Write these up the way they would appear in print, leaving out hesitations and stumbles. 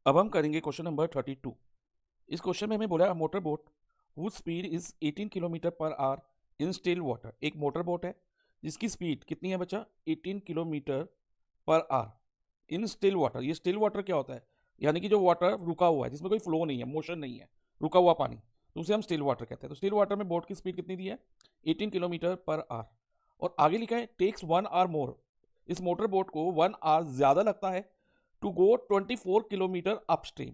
अब हम करेंगे क्वेश्चन नंबर 32। इस क्वेश्चन में हमें बोला motor boat whose speed is 18 kilometre per hour in still water. एक मोटर बोट है जिसकी स्पीड कितनी है बच्चा? 18 kilometre per hour in still water. ये स्टिल वाटर क्या होता है? यानी कि जो वाटर रुका हुआ है, जिसमें कोई फ्लो नहीं है, मोशन नहीं है, रुका हुआ पानी, तो उसे हम स्टिल वाटर कहते हैं। तो स्टिल वाटर में बोट की स्पीड कितनी दी है? 18 किलोमीटर पर आवर। और आगे लिखा है टेक्स 1 आवर मोर। इस मोटर बोट को 1 आवर ज़्यादा लगता है to go 24 kilometre upstream.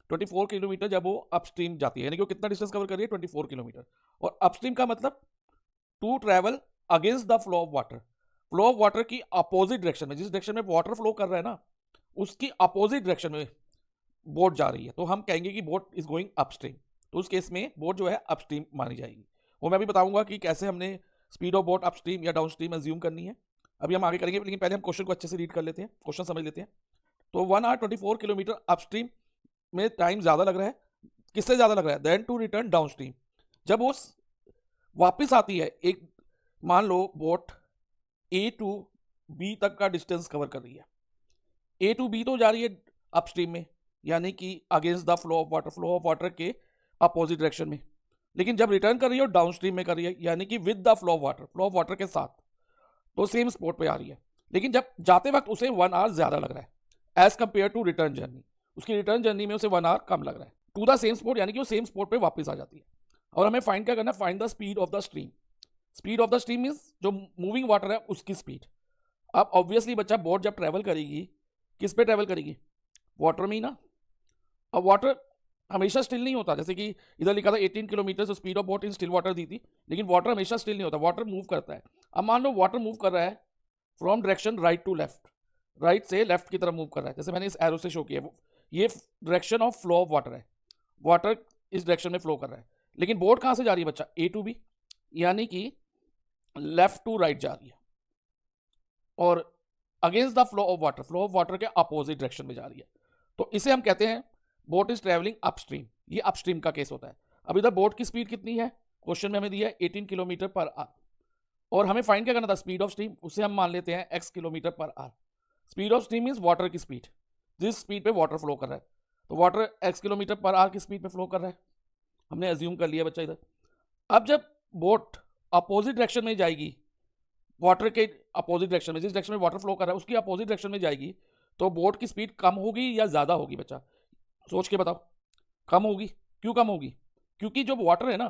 24 kilometre जब वो अपस्ट्रीम जाती है, यानी कि वो कितना डिस्टेंस कवर कर रही है? 24 किलोमीटर। और अपस्ट्रीम का मतलब to travel against the flow of water. Flow of water की अपोजिट डायरेक्शन में, जिस डायरेक्शन में वाटर फ्लो कर रहा है ना, उसकी अपोजिट डायरेक्शन में बोट जा रही है, तो हम कहेंगे कि बोट इज गोइंग अपस्ट्रीम। तो उस केस में बोट जो है अपस्ट्रीम मानी जाएगी। वो मैं भी बताऊंगा कि कैसे हमने स्पीड ऑफ बोट अपस्ट्रीम या डाउनस्ट्रीम एज्यूम करनी है। अभी हम आगे करेंगे, लेकिन पहले हम क्वेश्चन को अच्छे से रीड कर लेते हैं, क्वेश्चन समझ लेते हैं। तो 1 आवर 24 किलोमीटर अपस्ट्रीम में टाइम ज़्यादा लग रहा है। किससे ज़्यादा लग रहा है? Than to return downstream. जब वो वापस आती है, एक मान लो बोट ए टू बी तक का डिस्टेंस कवर कर रही है। ए टू बी तो जा रही है अपस्ट्रीम में, यानी कि against the flow of water, flow of water के अपोजिट डायरेक्शन में। लेकिन जब रिटर्न कर रही है और डाउनस्ट्रीम में कर रही है, यानी कि with the flow of water, flow of water के साथ, तो सेम स्पॉट पे आ रही है। लेकिन जब जाते वक्त उसे 1 आवर ज़्यादा लग रहा है as compare to return journey. उसकी रिटर्न जर्नी में उसे 1 आवर कम लग रहा है टू द सेम स्पॉट, यानी कि वो सेम स्पॉट पे वापस आ जाती है। और हमें फाइंड क्या करना है? Find the speed of the stream. Speed of the stream means जो मूविंग वाटर है उसकी स्पीड। अब ऑब्वियसली बच्चा बोट जब ट्रैवल करेगी, किस पे ट्रैवल करेगी? वाटर में ही ना। अब वाटर हमेशा स्टिल नहीं होता, जैसे कि इधर लिखा था 18 किलोमीटर, तो speed of boat in still water दी थी, लेकिन वाटर हमेशा स्टिल नहीं होता, वाटर मूव करता है। अब मान लो वाटर मूव कर रहा है from direction right to left, right से लेफ्ट की तरफ मूव कर रहा है, जैसे मैंने इस एरो से शो किया। ये direction of flow of water है, वाटर इस डायरेक्शन में फ्लो कर रहा है। लेकिन बोट कहाँ से जा रही है बच्चा? ए टू बी, यानी कि लेफ्ट टू राइट जा रही है, और against the flow of water, flow of water के अपोजिट डायरेक्शन में जा रही है। तो इसे हम कहते हैं बोट इज ट्रेवलिंग अपस्ट्रीम। ये अपस्ट्रीम का केस होता है। अब इधर बोट की स्पीड कितनी है? क्वेश्चन में हमें दिया है 18 किलोमीटर पर आवर, और हमें फाइंड क्या करना था? Speed of stream. उसे हम मान लेते हैं x kilometre per our. Speed of stream means water की स्पीड, जिस स्पीड पे वाटर फ्लो कर रहा है। तो water x kilometre per our की स्पीड पे फ्लो कर रहा है, हमने एज्यूम कर लिया बच्चा इधर। अब जब बोट अपोजिट डायरेक्शन में जाएगी, वाटर के अपोजिट डायरेक्शन में, जिस डायरेक्शन में वाटर फ्लो कर रहा है उसकी अपोजिट डायरेक्शन में जाएगी, तो बोट की स्पीड कम होगी या ज़्यादा होगी बच्चा? सोच के बताओ। कम होगी। क्यों कम होगी? क्योंकि जो वाटर है ना,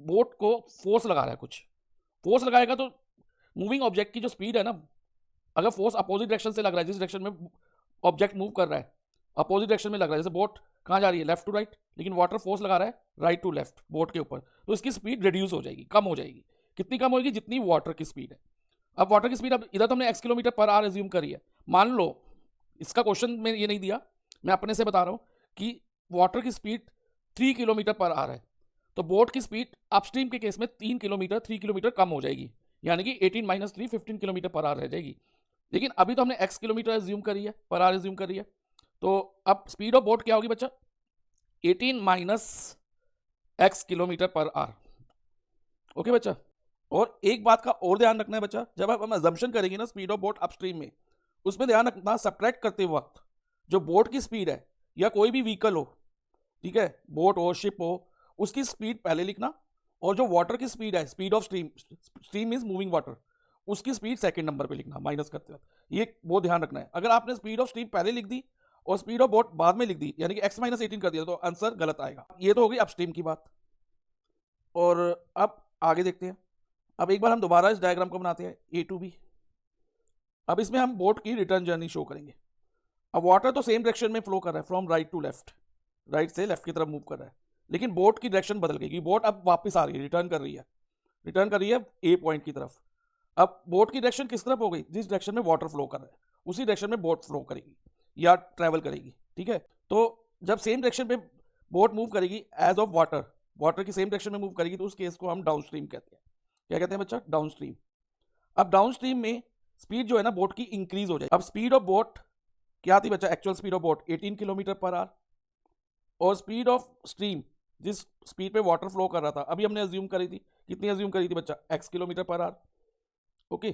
बोट को फोर्स लगा रहा है, कुछ फोर्स लगाएगा तो मूविंग ऑब्जेक्ट की जो स्पीड है ना, अगर फोर्स अपोजिट डायरेक्शन से लग रहा है, जिस डायरेक्शन में ऑब्जेक्ट मूव कर रहा है अपोजिट डायरेक्शन में लग रहा है, जैसे बोट कहाँ जा रही है? लेफ्ट टू राइट, लेकिन वाटर फोर्स लगा रहा है राइट टू लेफ्ट बोट के ऊपर, तो इसकी स्पीड रिड्यूस हो जाएगी, कम हो जाएगी। कितनी कम होगी? जितनी वाटर की स्पीड है। अब वाटर की स्पीड, अब इधर तो हमने x kilometre per our assume करी है। मान लो, इसका क्वेश्चन में ये नहीं दिया, मैं अपने से बता रहा हूँ कि वाटर की स्पीड 3 किलोमीटर पर आवर है, तो बोट की स्पीड अपस्ट्रीम के केस में 3 किलोमीटर कम हो जाएगी, यानी कि 18 माइनस 3 15 किलोमीटर पर आवर रह जाएगी। लेकिन अभी तो हमने x किलोमीटर एज्यूम करी है, पर आवर एज्यूम करी है, तो अब स्पीड ऑफ बोट क्या होगी बच्चा? 18 minus x kilometre per hour. Okay बच्चा। और एक बात का और ध्यान रखना है बच्चा, जब हम अजम्पशन करेंगे ना स्पीड ऑफ बोट अपस्ट्रीम में, उसमें ध्यान रखना सब्ट्रैक्ट करते वक्त जो बोट की स्पीड है या कोई भी व्हीकल हो, ठीक है, बोट हो, शिप हो, उसकी स्पीड पहले लिखना, और जो वाटर की स्पीड है, speed of stream, stream means moving water, उसकी स्पीड सेकंड नंबर पे लिखना माइनस करते वक्त। ये वो ध्यान रखना है। अगर आपने स्पीड ऑफ स्ट्रीम पहले लिख दी और स्पीड ऑफ बोट बाद में लिख दी, यानी कि x माइनस 18 कर दिया, तो आंसर गलत आएगा। ये तो होगी अपस्ट्रीम की बात। और अब आगे देखते हैं। अब एक बार हम दोबारा इस डायग्राम को बनाते हैं, ए टू बी। अब इसमें हम बोट की रिटर्न जर्नी शो करेंगे। अब वाटर तो सेम डायरेक्शन में फ्लो कर रहा है, from right to left, right से लेफ्ट की तरफ मूव कर रहा है, लेकिन बोट की डायरेक्शन बदल गई। बोट अब वापस आ रही है, रिटर्न कर रही है, रिटर्न कर रही है ए पॉइंट की तरफ। अब बोट की डायरेक्शन किस तरफ हो गई? जिस डायरेक्शन में वाटर फ्लो कर रहा है उसी डायरेक्शन में बोट फ्लो करेगी या ट्रैवल करेगी, ठीक है। तो जब सेम डायरेक्शन पे बोट मूव करेगी एज ऑफ वाटर, वाटर की सेम डायरेक्शन में मूव करेगी, तो उस केस को हम डाउन स्ट्रीम कहते हैं। क्या कहते हैं बच्चा? Down stream. अब डाउन स्ट्रीम में स्पीड जो है ना बोट की इंक्रीज हो जाए। अब स्पीड ऑफ बोट क्या थी बच्चा? Actual speed of boat 18 kilometre per our, और स्पीड ऑफ स्ट्रीम जिस स्पीड पे वाटर फ्लो कर रहा था, अभी हमने अज्यूम करी थी, कितनी अज्यूम करी थी बच्चा? x kilometre per hour. Okay.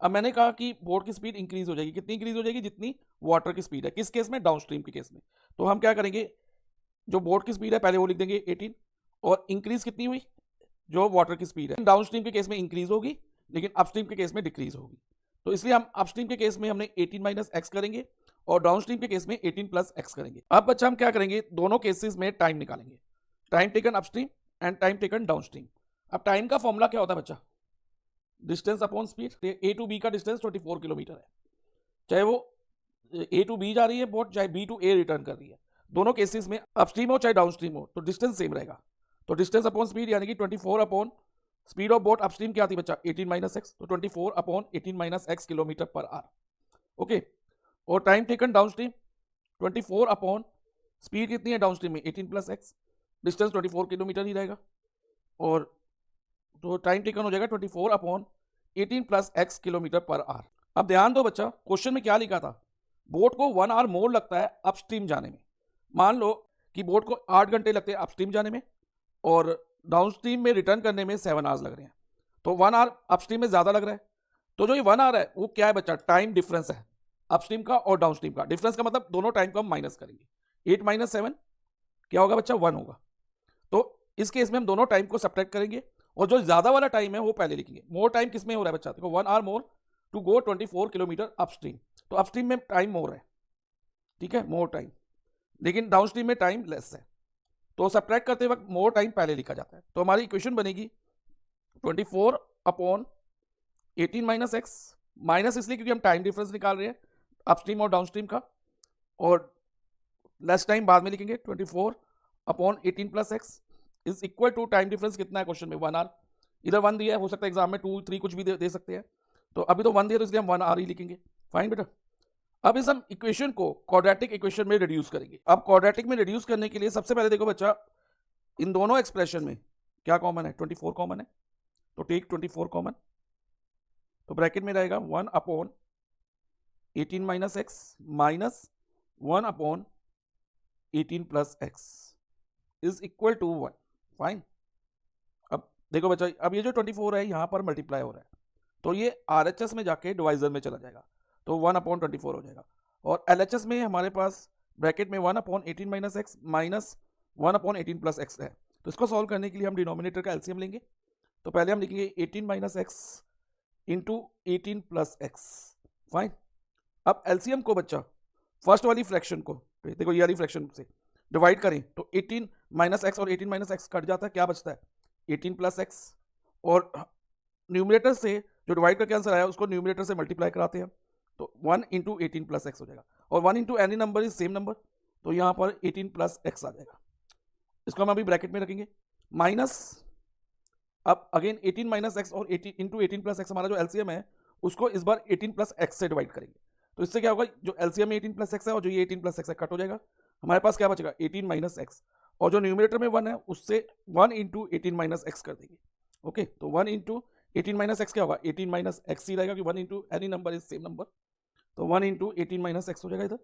अब मैंने कहा कि बोट की स्पीड इंक्रीज हो जाएगी, कितनी इंक्रीज हो जाएगी? जितनी वाटर की स्पीड है। किस केस में? डाउनस्ट्रीम के केस में। तो हम क्या करेंगे, जो बोट की स्पीड है पहले वो लिख देंगे 18, और इंक्रीज कितनी हुई? जो वाटर की स्पीड है। डाउनस्ट्रीम के केस में इंक्रीज होगी, लेकिन अपस्ट्रीम के केस में डिक्रीज होगी। तो इसलिए हम अपस्ट्रीम के केस में हमने 18 माइनस एक्स करेंगे, और डाउनस्ट्रीम के केस में 18 प्लस एक्स करेंगे। अब बच्चा हम क्या करेंगे, दोनों केसेस में टाइम निकालेंगे, time taken upstream and time taken downstream. अब टाइम का फॉर्मूला क्या होता है बच्चा? Distance upon speed. A to B का डिस्टेंस 24 किलोमीटर है, चाहे वो ए टू बी जा रही है बोट, चाहे बी टू ए रिटर्न कर रही है। दोनों केसेस में अपस्ट्रीम हो चाहे डाउनस्ट्रीम हो तो डिस्टेंस सेम रहेगा। तो डिस्टेंस अपॉन स्पीड यानी कि 24 upon speed of boat upstream क्या आती है बच्चा? 18 माइनस एक्स। तो 24 upon 18 minus x kilometre per hour. Okay. और time taken downstream 24 upon speed कितनी है डाउनस्ट्रीम में? 18 प्लस एक्स। डिस्टेंस 24 किलोमीटर ही रहेगा, और तो टाइम टेकन हो जाएगा 24 upon 18 plus x kilometre per hour. अब ध्यान दो बच्चा, क्वेश्चन में क्या लिखा था? बोट को 1 आवर मोर लगता है अपस्ट्रीम जाने में। मान लो कि बोट को 8 घंटे लगते हैं अपस्ट्रीम जाने में, और डाउनस्ट्रीम में रिटर्न करने में 7 आवर्स लग रहे हैं। तो 1 आवर अपस्ट्रीम में ज्यादा लग रहा है। तो जो ये 1 आवर है वो क्या है बच्चा? टाइम डिफरेंस है अपस्ट्रीम का और डाउनस्ट्रीम का। डिफरेंस का मतलब दोनों टाइम को हम माइनस करेंगे। 8 माइनस 7 क्या होगा बच्चा? 1 होगा। तो इस केस में हम दोनों टाइम को सब्ट्रैक्ट करेंगे, और जो ज्यादा वाला टाइम है वो पहले लिखेंगे। मोर टाइम किस में हो रहा है बच्चा? देखो 1 hour more to go 24 kilometre upstream. तो अपस्ट्रीम में टाइम मोर है, ठीक है, मोर टाइम, लेकिन डाउनस्ट्रीम में टाइम लेस है। तो सब्ट्रैक्ट करते वक्त मोर टाइम पहले लिखा जाता है। तो हमारी इक्वेशन बनेगी 24 अपॉन 18 माइनस एक्स, माइनस इसलिए क्योंकि हम टाइम डिफरेंस निकाल रहे हैं अपस्ट्रीम और डाउनस्ट्रीम का, और लेस टाइम बाद में लिखेंगे। 24 upon 18 plus x is equal to time difference कितना है क्वेश्चन में? 1 आवर। इधर 1 दिया है, हो सकता है एग्जाम में 2 3 कुछ भी दे सकते हैं। तो अभी तो 1 दिया तो इसलिए हम 1 आवर ही लिखेंगे। फाइन बेटा। अब इस हम इक्वेशन को क्वाड्रेटिक इक्वेशन में रिड्यूस करेंगे। अब क्वाड्रेटिक में रिड्यूस करने के लिए सबसे पहले देखो बच्चा, इन दोनों एक्सप्रेशन में क्या कॉमन है? 24 कॉमन है, तो टेक 24 कॉमन। तो ब्रैकेट में रहेगा 1 upon 18 minus x minus 1 upon 18 plus x is equal to 1। Fine. अब देखो बच्चा, अब ये जो 24 है यहां पर मल्टीप्लाई हो रहा है, तो ये RHS में जाके डिवाइजर में चला जाएगा, तो 1 अपॉन 24 हो जाएगा। और LHS में हमारे पास ब्रैकेट में 1 upon 18 minus x minus 1 upon 18 plus x है। तो इसको सॉल्व करने के लिए हम डिनोमिनेटर का एलसीएम लेंगे। तो पहले हम लिखेंगे 18 minus x into 18 plus x. Fine. अब एलसीएम को बच्चा फर्स्ट वाली फ्रैक्शन को, देखो ये वाली फ्रैक्शन से डिवाइड करें तो 18 माइनस एक्स और 18 माइनस एक्स कट जाता है, क्या बचता है? 18 प्लस एक्स। और न्यूमरेटर से जो डिवाइड करके आंसर आया उसको न्यूमरेटर से मल्टीप्लाई कराते हैं, तो 1 इंटू 18 प्लस एक्स हो जाएगा। और 1 into any number is same number, तो यहाँ पर 18 प्लस एक्स आ जाएगा। इसको हम अभी ब्रैकेट में रखेंगे माइनस, अब अगेन 18 माइनस एक्स और 18 इंटू 18 प्लस एक्स, हमारा जो एलसीएम है उसको इस बार 18 प्लस एक्स से डिवाइड करेंगे। तो इससे क्या होगा, जो एलसीएम में 18 प्लस एक्स है और जो ये 18 प्लस एक्स है कट हो जाएगा, हमारे पास क्या बचेगा? 18 माइनस एक्स, और जो न्यूमरेटर में 1 है उससे 1 इंटू 18 माइनस एक्स कर देंगे। ओके, तो 1 इंटू 18 माइनस एक्स क्या होगा? 18 माइनस एक्स ही रहेगा, कि 1 into any number is same number, तो 1 इंटू 18 माइनस एक्स हो जाएगा इधर।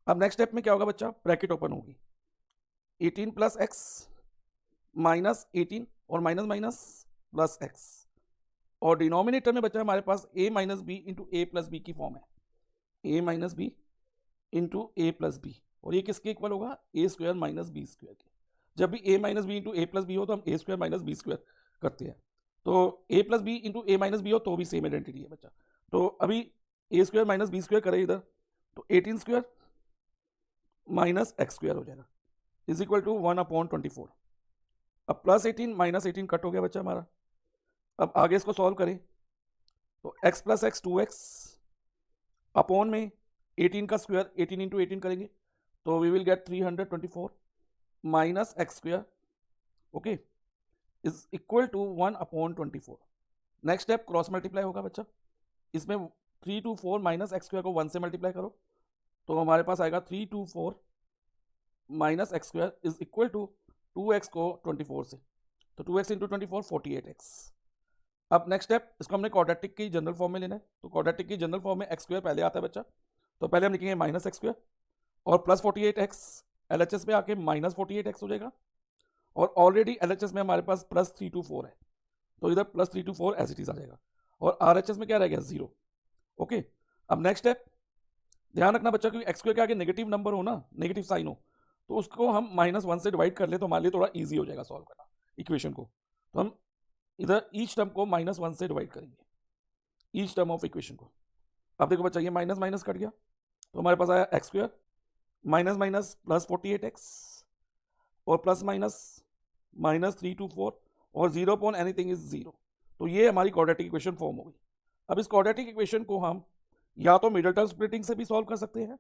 अब नेक्स्ट स्टेप में क्या होगा बच्चा? ब्रैकेट ओपन होगी, 18 प्लस एक्स माइनस 18 और माइनस माइनस प्लस एक्स, और डिनोमिनेटर में बच्चा हमारे पास a minus B into A plus B की फॉर्म है, a minus B into A plus B, और ये किसके इक्वल होगा? A square minus B square के। जब भी a minus B into A plus B हो तो हम A square minus B square करते हैं, तो a plus B into A minus B हो तो भी सेम आइडेंटिटी है बच्चा। तो अभी ए स्क्वायर माइनस बी स्क्वायर करें इधर, तो 18 स्क्वायर माइनस एक्स स्क्वायर हो जाएगा इज इक्वल टू 1 अपॉन 24। अब प्लस 18 माइनस 18 कट हो गया बच्चा हमारा। अब आगे इसको सॉल्व करें तो x plus x 2x upon में 18 का स्क्वायर 18 इंटू 18 करेंगे तो we will get 324 minus x square, okay, is equal to 1 upon 24। Next step cross multiply होगा बच्चा, इसमें 324 माइनस एक्स स्क्वायर को 1 से मल्टीप्लाई करो तो हमारे पास आएगा 324 minus x square is equal to 2x को 24 से, तो 2x इंटू 24 48x। अब नेक्स्ट स्टेप, इसको हमने क्वाड्रेटिक की जनरल फॉर्म में लेना है, तो क्वाड्रेटिक की जनरल फॉर्म में एक्स स्क्वायर पहले आता है बच्चा, तो पहले हम लिखेंगे माइनस एक्स स्क्वायर और प्लस 48x, LHS में आके माइनस 48x हो जाएगा, और ऑलरेडी LHS में हमारे पास प्लस 324 है, तो इधर प्लस 324 एज इट इज आ जाएगा, और RHS में क्या रह गया? 0। ओके, अब नेक्स्ट है, ध्यान रखना बच्चा, क्योंकि एक्स स्क्वायर के आगे नेगेटिव नंबर हो ना, नेगेटिव साइन हो, तो उसको हम -1 से डिवाइड कर ले तो हमारे लिए थोड़ा ईजी हो जाएगा सॉल्व करना इक्वेशन को। तो हम इधर ईच टर्म को -1 से डिवाइड करेंगे, ईच टर्म ऑफ इक्वेशन को। अब देखो बच्चा, ये माइनस माइनस कट गया, तो हमारे पास आया x square minus minus plus 48x और प्लस माइनस -324 और 0 अपॉन एनीथिंग इज 0। तो ये हमारी क्वाड्रेटिक इक्वेशन फॉर्म हो गई। अब इस क्वाड्रेटिक इक्वेशन को हम या तो मिडिल टर्म स्प्लिटिंग से भी सॉल्व कर सकते हैं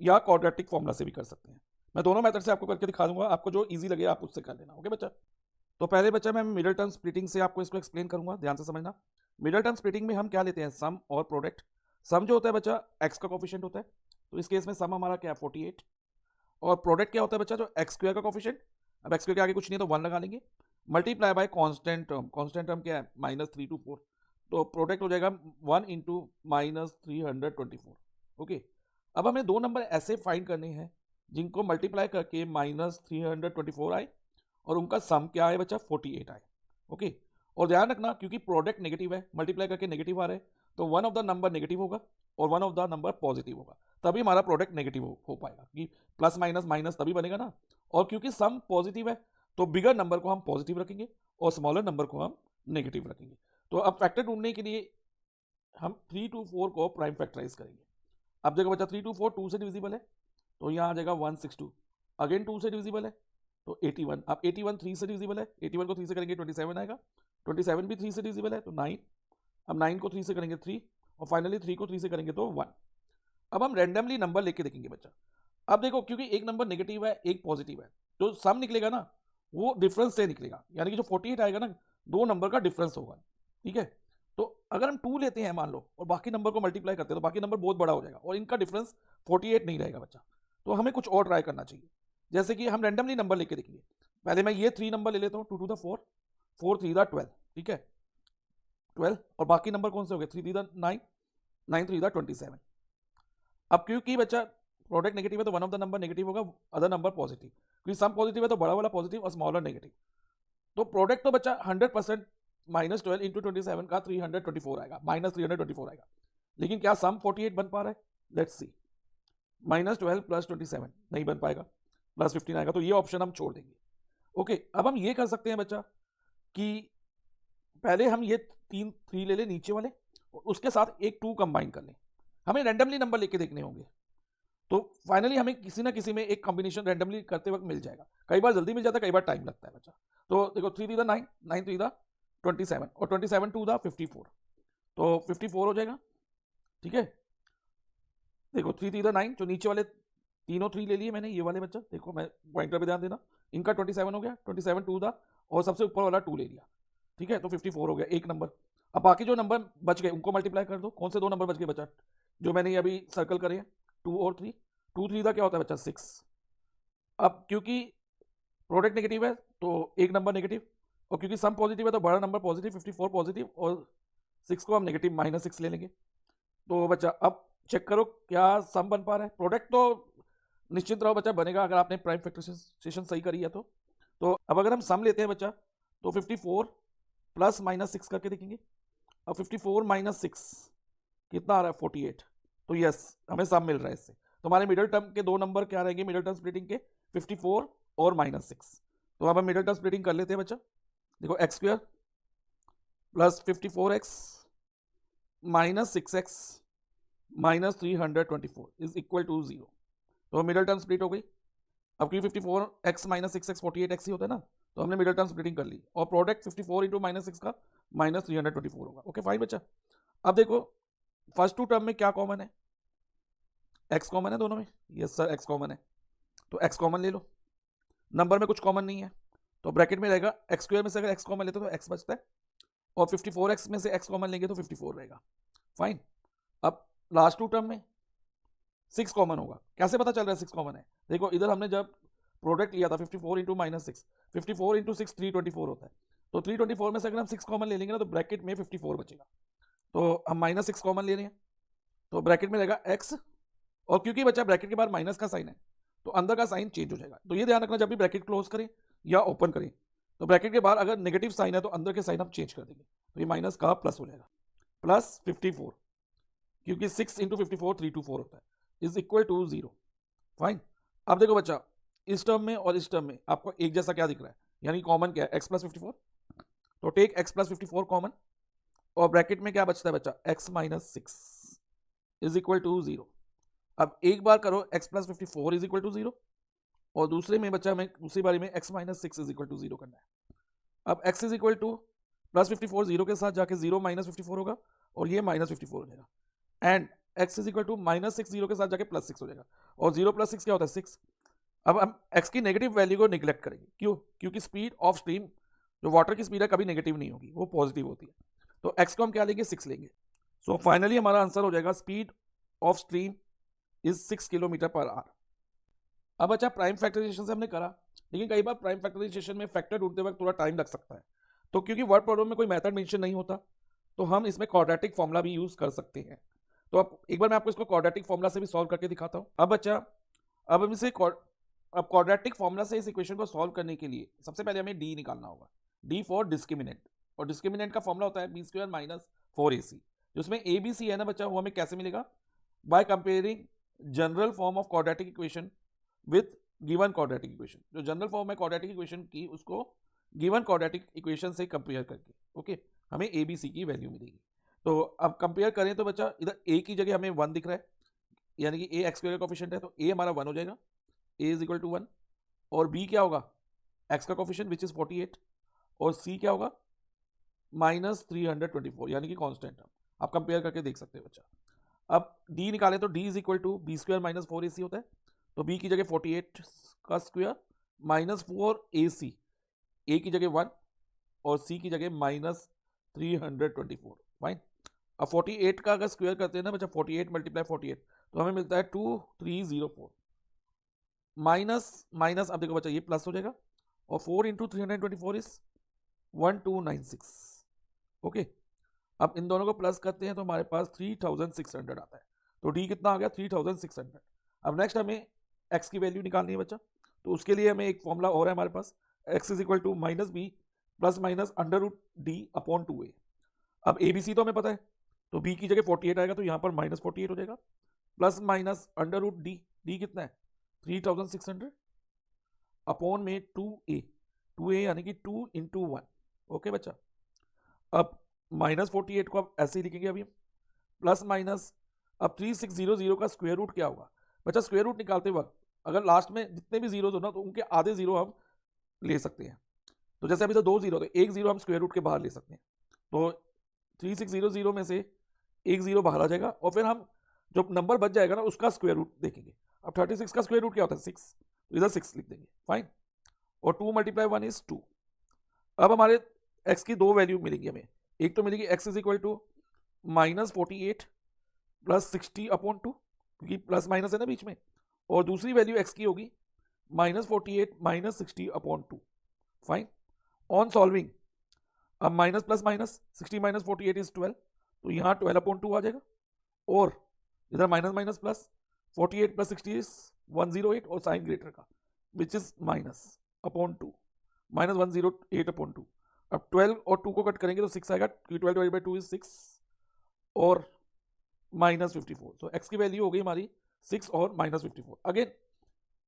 या क्वाड्रेटिक फॉर्मूला से भी कर सकते हैं। मैं दोनों मेथड से आपको करके दिखा दूंगा, आपको जो इजी लगे आप उससे कर लेना। ओके बच्चा, तो पहले बच्चा मैं मिडिल टर्म स्प्लिटिंग से आपको इसको एक्सप्लेन करूंगा, ध्यान से समझना। मिडिल टर्म स्प्लिटिंग में हम क्या लेते हैं, सम और प्रोडक्ट। सम जो होता है बच्चा एक्स का कोफिशिएंट होता है, तो इस केस में सम हमारा क्या है 48, और प्रोडक्ट क्या होता है बच्चा, जो एक्स स्क्वायर का कोफिशिएंट। अब एक्स स्क्वायर के आगे कुछ नहीं है तो 1 लगा लेंगे, multiply by constant term. Constant term क्या है -324, तो प्रोडक्ट हो जाएगा 1 इंटू -324। ओके, अब हमें दो नंबर ऐसे फाइंड करने हैं जिनको मल्टीप्लाई करके -324 आए और उनका सम क्या है बच्चा 48 आए। ओके, और ध्यान रखना क्योंकि प्रोडक्ट नेगेटिव है, मल्टीप्लाई करके नेगेटिव आ रहे हैं, तो one of the number negative होगा और one of the number positive होगा, तभी हमारा प्रोडक्ट नेगेटिव हो पाएगा। कि प्लस माइनस माइनस तभी बनेगा ना, और क्योंकि सम पॉजिटिव है तो बिगर नंबर को हम पॉजिटिव रखेंगे और स्मॉलर नंबर को हम नेगेटिव रखेंगे। तो अब फैक्टर ढूंढने के लिए हम 3 to 4 को प्राइम फैक्टराइज करेंगे। अब देखो बच्चा 3 to 4 2 से डिविजिबल है, तो यहाँ आ जाएगा 162, अगेन 2 से डिविजिबल है तो 81। अब 81 3 से डिविजिबल है, 81 को 3 से करेंगे 27 आएगा, 27 भी 3 से डिविजिबल है तो 9। अब 9 को 3 से करेंगे 3, और फाइनली 3 को 3 से करेंगे तो 1। अब हम रैंडमली नंबर लेके देखेंगे बच्चा। अब देखो क्योंकि एक नंबर नेगेटिव है एक पॉजिटिव है, तो सम निकलेगा ना वो डिफरेंस से निकलेगा, यानी कि जो 48 आएगा ना दो नंबर का डिफरेंस होगा। ठीक है, तो अगर हम 2 लेते हैं मान लो और बाकी नंबर को मल्टीप्लाई करते हैं तो बाकी नंबर बहुत बड़ा हो जाएगा और इनका डिफरेंस 48 नहीं रहेगा बच्चा। तो हमें कुछ और ट्राई करना चाहिए, जैसे कि हम रैंडमली नंबर लेके देखेंगे। पहले मैं ये 3 नंबर ले लेता हूँ, 2 to the 4, 4 3 the 12, ठीक है 12, और बाकी नंबर कौन से हो गए 3 3 the 9, 9 3 the 27। अब क्योंकि बच्चा प्रोडक्ट नेगेटिव है तो one of the number negative होगा, अदर नंबर पॉजिटिव, क्योंकि सम पॉजिटिव है तो बड़ा वाला पॉजिटिव और स्मॉलर नेगेटिव। तो प्रोडक्ट तो बच्चा 100% -12 इंटू 27 का 324 आएगा, -324 आएगा। लेकिन क्या सम 48 बन पा रहा है, लेट्स सी। -12 प्लस 27 नहीं बन पाएगा, +15 आएगा, तो ये ऑप्शन हम छोड़ देंगे। ओके, अब हम ये कर सकते हैं बच्चा कि पहले हम ये 3 ले लें नीचे वाले और उसके साथ एक 2 कंबाइन कर लें। हमें रैंडमली नंबर लेके देखने होंगे, तो फाइनली हमें किसी ना किसी में एक कॉम्बिनेशन रैंडमली करते वक्त मिल जाएगा। कई बार जल्दी मिल जाता है, कई बार टाइम लगता है बच्चा। तो देखो 3 3 9, 9 3 27 और 27 2 54, तो 54 हो जाएगा। ठीक है, देखो 3 3 9, जो नीचे वाले तीनों 3 ले लिए मैंने, ये वाले बच्चा देखो, मैं पॉइंटर पे ध्यान देना, इनका 27 हो गया, 27 2 और सबसे ऊपर वाला 2 ले लिया। ठीक है, तो 54 हो गया एक नंबर। अब बाकी जो नंबर बच गए उनको मल्टीप्लाई कर दो। कौन से दो नंबर बच गए बच्चा जो मैंने अभी सर्कल करे हैं, 2 और 3। 2 3 का क्या होता है बच्चा 6। अब क्योंकि प्रोडक्ट नेगेटिव है तो एक नंबर नेगेटिव, और क्योंकि सम पॉजिटिव है तो बड़ा नंबर पॉजिटिव 54 पॉजिटिव, और 6 को हम नेगेटिव -6 ले लेंगे। तो बच्चा अब चेक करो क्या सम बन पा रहा है। प्रोडक्ट तो निश्चित रहो बच्चा बनेगा अगर आपने प्राइम फैक्टराइजेशन सही करी है तो अब अगर हम सम लेते हैं बच्चा तो 54 प्लस -6 करके देखेंगे। अब 54 - 6 कितना आ रहा है 48, तो यस हमें सम मिल रहा है इससे। तो हमारे मिडिल टर्म के दो नंबर क्या रहेंगे मिडिल टर्म स्प्लिटिंग के, 54 और -6। तो अब हम मिडिल टर्म स्प्लिटिंग कर लेते हैं बच्चा। देखो x square plus 54x minus 6x minus 324 is equal to 0। तो मिडिल टर्म स्प्लिट हो गई। अब क्योंकि 54x माइनस 6x 48x ही होता है ना, तो हमने मिडिल टर्म स्प्लिटिंग कर ली और प्रोडक्ट 54 इंटू -6 का -324 होगा। ओके फाइन बच्चा। अब देखो फर्स्ट 2 टर्म में क्या कॉमन है, x कॉमन है दोनों में, यस सर x कॉमन है, तो x कॉमन ले लो। नंबर में कुछ कॉमन नहीं है तो ब्रैकेट में रहेगा एक्स स्क्वायर में से अगर x कॉमन लेते तो x बचता है, और 54x में से x कॉमन लेंगे तो 54 रहेगा। फाइन। अब लास्ट 2 टर्म में 6 कॉमन होगा। कैसे पता चल रहा है 6 कॉमन है, देखो इधर हमने जब प्रोडक्ट लिया था 54 इंटू -6, 54 इंटू 6 324 होता है, तो 324 में से अगर हम 6 कॉमन ले लेंगे ना तो ब्रैकेट में 54 बचेगा। तो हम -6 कॉमन ले रहे हैं तो ब्रैकेट में रहेगा x, और क्योंकि बच्चा ब्रैकेट के बाद माइनस का साइन है तो अंदर का साइन चेंज हो जाएगा। तो ये ध्यान रखना जब भी ब्रैकेट क्लोज करें या ओपन करें तो ब्रैकेट के बाद अगर नेगेटिव साइन है तो अंदर के साइन हम चेंज कर देंगे, तो ये माइनस का प्लस हो जाएगा, प्लस 54। क्योंकि 6 इंटू 54 324 होता है, इज इक्वल टू 0। फाइन। अब देखो बच्चा, इस टर्म में और इस टर्म में आपको एक जैसा क्या दिख रहा है, यानी कॉमन क्या है, x प्लस 54। तो टेक x प्लस 54 कॉमन, और ब्रैकेट में क्या बचता है बच्चा, x minus 6 is equal to 0। अब एक बार करो x plus 54 is equal to 0, और दूसरे में बच्चा हमें दूसरी बारी में x minus 6 is equal to 0 करना है। अब x is equal to plus 54 0 के साथ जाके 0 माइनस 54 होगा, और ये माइनस 54 हो जाएगा, and x is equal to minus 6 0 के साथ जाके प्लस 6 हो जाएगा, और 0 प्लस 6 क्या होता है 6। अब हम x की नेगेटिव वैल्यू को निगलेक्ट करेंगे, क्यों, क्योंकि स्पीड ऑफ स्ट्रीम जो वाटर की स्पीड है कभी नेगेटिव नहीं होगी, वो पॉजिटिव होती है। तो x को हम क्या लेंगे, 6 लेंगे। सो फाइनली हमारा आंसर हो जाएगा speed of stream is 6 kilometre per hour. अब अच्छा, प्राइम फैक्टराइजेशन से हमने करा, लेकिन कई बार प्राइम फैक्टराइजेशन में फैक्टर ढूंढते वक्त थोड़ा टाइम लग सकता है, तो क्योंकि वर्ड प्रॉब्लम में कोई मेथड मेंशन नहीं होता, तो हम इसमें क्वाड्रेटिक फॉर्मूला भी यूज कर सकते हैं। तो अब एक बार मैं आपको इसको क्वाड्रेटिक फॉर्मूला से भी सॉल्व करके दिखाता हूँ। अब बच्चा, अब हम इसे अब क्वाड्रेटिक फॉर्मूला से इस इक्वेशन को सॉल्व करने के लिए सबसे पहले हमें डी निकालना होगा, डी फॉर डिस्क्रिमिनेंट, और डिस्क्रिमिनेंट का फॉर्मूला होता है बी स्क्वायर माइनस 4ac। जिसमें ए बी सी है ना बच्चा, वो हमें कैसे मिलेगा, by comparing general form of quadratic equation with given quadratic equation. जो जनरल फॉर्म है क्वाड्रेटिक इक्वेशन की, उसको गिवन क्वाड्रेटिक इक्वेशन से कंपेयर करके, ओके, हमें ए बी सी की वैल्यू मिलेगी। तो अब कंपेयर करें तो बच्चा, इधर ए की जगह हमें 1 दिख रहा है, यानी कि ए एक्स स्क्वायर का कोफिशिएंट है, तो ए हमारा 1 हो जाएगा, ए इज इक्वल टू 1। और बी क्या होगा, एक्स का कोफिशिएंट विच इज 48, और सी क्या होगा, माइनस 324, यानी कि कांस्टेंट टर्म। आप कंपेयर करके देख सकते हो बच्चा। अब डी निकालें तो D is equal to B square minus 4ac होता है, तो बी की जगह 48 का स्क्वायर माइनस 4ac, ए की जगह 1 और सी की जगह माइनस 324। फाइन। अब 48 का अगर स्क्वायर करते हैं ना बच्चा, 48 मल्टीप्लाई 48, तो हमें मिलता है 2304 माइनस माइनस, अब देखो बच्चा ये प्लस हो जाएगा, और 4 इंटू 324 इज 1296। ओके, अब इन दोनों को प्लस करते हैं तो हमारे पास 3600 आता है। तो डी कितना आ गया, 3600। अब नेक्स्ट हमें एक्स की वैल्यू निकालनी है बच्चा, तो उसके लिए हमें एक फॉर्मूला और है हमारे पास, x is equal to minus b plus minus under root d upon 2a। अब ए बी सी तो हमें पता है, तो बी की जगह 48 आएगा, तो यहाँ पर माइनस 48 हो जाएगा, plus minus under root D, D कितना है 3600 अपॉन में 2a यानी कि 2 इंटू 1। ओके बच्चा, अब माइनस 48 को अब ऐसे ही लिखेंगे अभी, प्लस माइनस, अब 3600 का स्क्वायर रूट क्या होगा बच्चा, स्क्वायर रूट निकालते वक्त अगर लास्ट में जितने भी जीरो हो ना, तो उनके आधे जीरो हम ले सकते हैं। तो जैसे अभी तो 2 जीरो, तो एक जीरो हम स्क्वायर रूट के बाहर ले सकते हैं, तो 3600 में से एक जीरो बाहर आ जाएगा, और फिर हम जो नंबर बच जाएगा ना उसका स्क्वायर रूट देखेंगे। अब 36 का स्क्वायर रूट क्या होता है 6, तो इधर 6 लिख देंगे। फाइन। और 2 मल्टीप्लाई 1 इज 2। अब हमारे x की दो वैल्यू मिलेंगी हमें, एक तो मिलेगी x is equal to minus 48 plus 60 upon 2, क्योंकि प्लस माइनस है ना बीच में, और दूसरी वैल्यू x की होगी minus 48 minus 60 upon 2। Fine. On solving, अब minus plus minus 60 minus 48 is 12, तो यहाँ 12 अपॉन 2 आ जाएगा, और इधर minus minus plus 48 plus 60 is 108, और साइन ग्रेटर का which is minus upon 2, minus 108 upon 2। अब 12 और 2 को कट करेंगे तो 6 आएगा, क्योंकि 12 डिवाइड बाई 2 इज 6, और माइनस 54। सो एक्स की वैल्यू हो गई हमारी 6 और माइनस 54। अगेन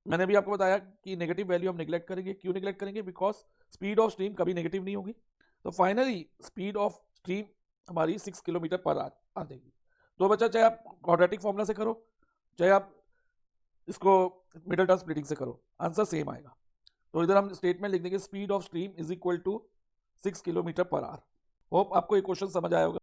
मैंने भी आपको बताया कि नेगेटिव वैल्यू हम निगलेक्ट करेंगे। क्यों निगलेक्ट करेंगे, बिकॉज स्पीड ऑफ स्ट्रीम कभी नेगेटिव नहीं होगी। तो फाइनली स्पीड ऑफ स्ट्रीम हमारी 6 किलोमीटर पर आ जाएगी। तो बच्चा, चाहे आप क्वाड्रेटिक फॉर्मूला से करो, चाहे आप इसको मिडल टर्म स्प्लिटिंग से करो, आंसर सेम आएगा। तो इधर हम स्टेटमेंट लिख देंगे, speed of stream is equal to 6 kilometre per hour. Hope आपको ये क्वेश्चन समझ आया होगा।